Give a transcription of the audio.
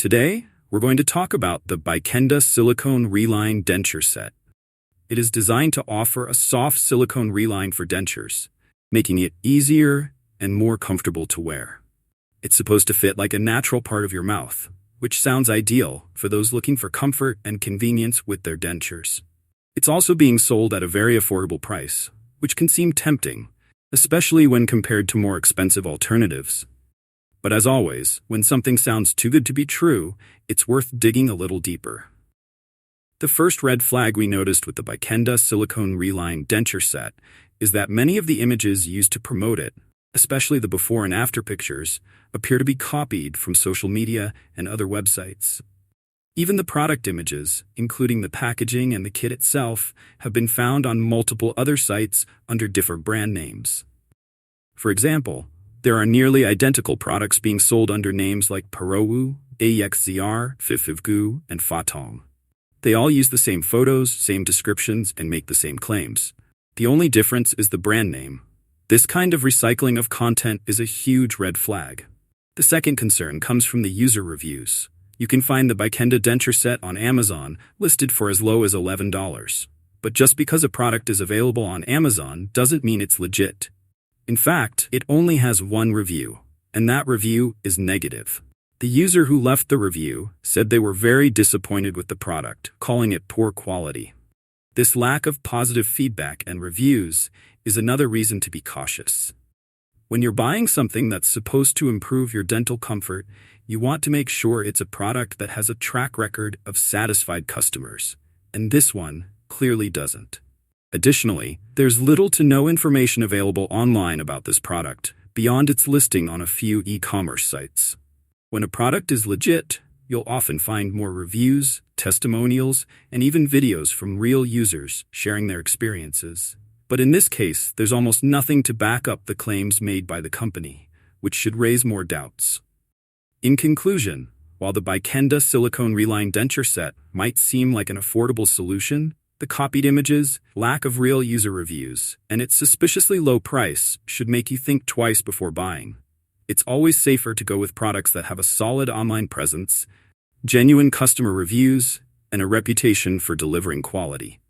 Today, we're going to talk about the Bikenda Silicone Reline Denture Set. It is designed to offer a soft silicone reline for dentures, making it easier and more comfortable to wear. It's supposed to fit like a natural part of your mouth, which sounds ideal for those looking for comfort and convenience with their dentures. It's also being sold at a very affordable price, which can seem tempting, especially when compared to more expensive alternatives. But as always, when something sounds too good to be true, it's worth digging a little deeper. The first red flag we noticed with the Bikenda Silicone Reline Denture Set is that many of the images used to promote it, especially the before and after pictures, appear to be copied from social media and other websites. Even the product images, including the packaging and the kit itself, have been found on multiple other sites under different brand names. For example, there are nearly identical products being sold under names like Parowu, AXZR, Fifivgu, and Fatong. They all use the same photos, same descriptions, and make the same claims. The only difference is the brand name. This kind of recycling of content is a huge red flag. The second concern comes from the user reviews. You can find the Bikenda Denture Set on Amazon listed for as low as $11. But just because a product is available on Amazon doesn't mean it's legit. In fact, it only has one review, and that review is negative. The user who left the review said they were very disappointed with the product, calling it poor quality. This lack of positive feedback and reviews is another reason to be cautious. When you're buying something that's supposed to improve your dental comfort, you want to make sure it's a product that has a track record of satisfied customers, and this one clearly doesn't. Additionally, there's little to no information available online about this product, beyond its listing on a few e-commerce sites. When a product is legit, you'll often find more reviews, testimonials, and even videos from real users sharing their experiences. But in this case, there's almost nothing to back up the claims made by the company, which should raise more doubts. In conclusion, while the Bikenda Silicone Reline Denture Set might seem like an affordable solution, the copied images, lack of real user reviews, and its suspiciously low price should make you think twice before buying. It's always safer to go with products that have a solid online presence, genuine customer reviews, and a reputation for delivering quality.